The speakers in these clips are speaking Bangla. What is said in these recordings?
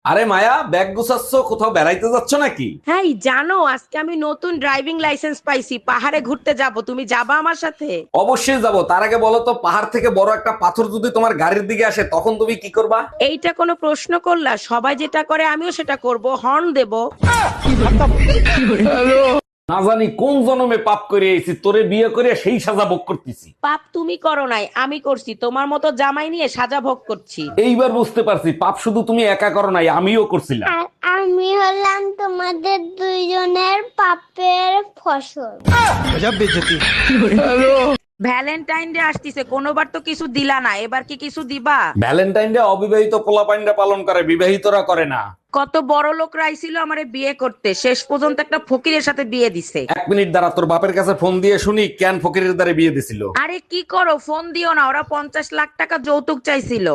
আরে মায়া, ব্যাগ গুছাচ্ছ, কোথাও বেড়াইতে যাচ্ছ নাকি? হ্যাঁ, জানো আজকে আমি নতুন ড্রাইভিং লাইসেন্স পাইছি, পাহাড়ে ঘুরতে যাব। তুমি যাবা আমার সাথে? অবশ্যই যাব। তার আগে বলো তো, পাহাড় থেকে বড় একটা পাথর যদি তোমার গাড়ির দিকে আসে তখন তুমি কি করবা? এইটা কোনো প্রশ্ন করলা? সবাই যেটা করে আমিও সেটা করব, হর্ন দেব। না জানি কোন জন্মে পাপ করে এসেছি, তোরে বিয়ে করে সেই সাজা ভোগ করতেছি। পাপ তুমি করো নাই, আমি করছি। তোমার মতো জামাই নিয়ে সাজা ভোগ করছি। এইবার বুঝতে পারছি, পাপ শুধু তুমি একা করো নাই, আমিও করছিলাম। আর আমি হলাম তোমাদের দুইজনের পাপের ফসল। ভ্যালেন্টাইন ডে আসতিছে, কোনোবার তো কিছু দিলা না, এবার কি কিছু দিবা? ভ্যালেন্টাইন ডে অবিবাহিত পোলাপাইনরা পালন করে, বিবাহিতরা করে না। কত বড় লোকরা আইছিল আমারে বিয়ে করতে, শেষ পর্যন্ত একটা ফকিরের সাথে বিয়ে দিছে। 1 মিনিট দাঁড়া, তোর বাপের কাছে ফোন দিয়ে শুনি কেন ফকিরের দ্বারে বিয়ে দিছিল। আরে কি করো, ফোন দিও না, ওরা 50 লাখ টাকা যৌতুক চাইছিল।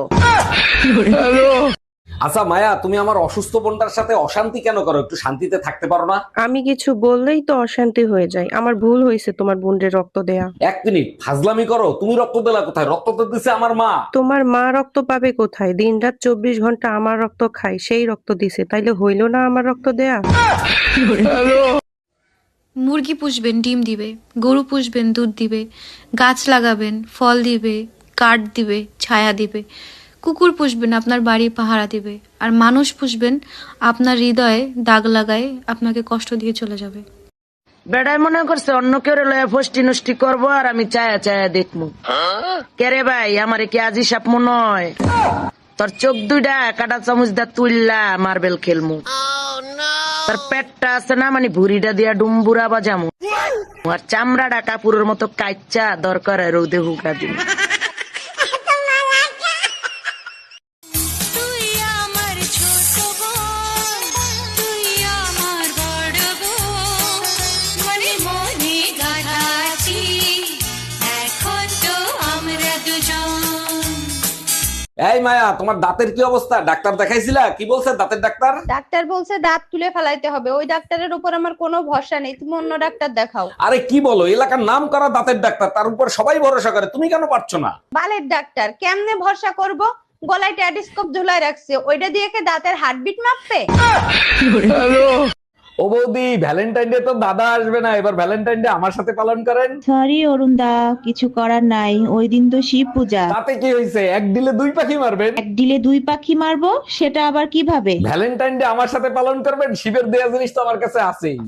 আচ্ছা মায়া, তুমি আমার অসুস্থ বোনটার সাথে অশান্তি কেন করো? একটু শান্তিতে থাকতে পারো না? আমি কিছু বললেই তো অশান্তি হয়ে যায়। আমার ভুল হয়েছে তোমার বোনের রক্ত দেয়া। 1 মিনিট ফাজলামি করো। তুমি রক্ত দিলা কোথায়? রক্ত তো দিছে আমার মা। তোমার মা রক্ত পাবে কোথায়? দিনরাত 24 ঘন্টা আমার রক্ত খায়, সেই রক্ত দিছে। তাইলে হইল না আমার রক্ত দেয়া? মুরগি পুষবেন, ডিম দিবে। গরু পুষবেন, দুধ দিবে। গাছ লাগাবেন, ফল দিবে, কাঠ দিবে, ছায়া দিবে। কুকুর পুষবেন, আপনার বাড়ি পাহারা দিবে। আর মানুষ পুষবেন, আপনার হৃদয়ে দাগ লাগায় আপনাকে কষ্ট দিয়ে চলে যাবে। বেড়াই মনে করছে অন্য কেউ লয়া ফষ্টি নষ্টি করবো আর আমি চায়া চায়া দেখবো। কেরে ভাই, আমারে কি আজি সাপ মনে হয়? তোর চোখ দুইটা কাটা চামচ দা তুললা মার্বেল খেলমু। তার পেটটা আছে না, মানে ভুড়িটা দিয়া ডুম্বুরা বাজামু। আর চামড়াটা কাপুরের মতো কাইচ্চা দরকার রোদে হুকা দিন। এই মায়া, তোমার দাঁতের কি অবস্থা? ডাক্তার দেখাইছিলা? কি বলছে দাঁতের ডাক্তার? ডাক্তার বলছে দাঁত তুলে ফেলাইতে হবে। ওই ডাক্তারের উপর আমার কোনো ভরসা নেই, তুমি অন্য ডাক্তার দেখাও। আরে কি বলো, এলাকার নাম করা দাঁতের ডাক্তার, তার উপর সবাই ভরসা করে, তুমি কেন পারছো না? বালের ডাক্তার, কেমনে ভরসা করব? গলায় টেলিস্কোপ ঝুলাই রাখছে, ওইটা দিয়ে কি দাঁতের হার্টবিট মাপবে? ও বৌদি, ভ্যালেন্টাইন ডে তো দাদা আসবে না, এবার ভ্যালেন্টাইন ডে আমার সাথে পালন করেন। সরি অরুণ দা, কিছু করার নাই। ওই দিন তো শিব পূজা। তাতে কি হয়েছে, এক দিলে 2 পাখি মারবেন। এক ডিলে 2 পাখি মারবো, সেটা আবার কিভাবে? ভ্যালেন্টাইন ডে আমার সাথে পালন করবেন, শিবের দেয়া জিনিস তো আমার কাছে আছেই।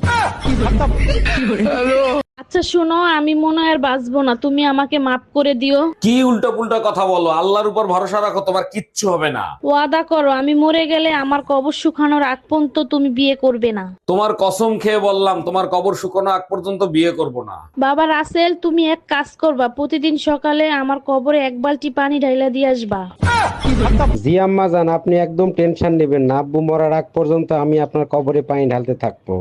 আচ্ছা শোনো, আমি মনে হয় আর বাঁচবো না, তুমি আমাকে মাফ করে দিও। কি উল্টো পুল্টো কথা বলো, আল্লাহর উপর ভরসা রাখো, তোমার কিচ্ছু হবে না। ওয়াদা করো, আমি মরে গেলে আমার কবর শুকানোর আগ পর্যন্ত তুমি বিয়ে করবে না। তোমার কসম খেয়ে বললাম, তোমার কবর শুকানো আগ পর্যন্ত বিয়ে করব না। বাবা রাসেল, তুমি এক কাজ করবা, প্রতিদিন সকালে আমার কবরে 1 বালতি পানি ঢাইলা দিয়ে আসবা। জি আম্মা জান, আপনি একদম টেনশন নেবেন না। আব্বু মরার আগ পর্যন্ত আমি আপনার কবরে পানি ঢালতে থাকবো।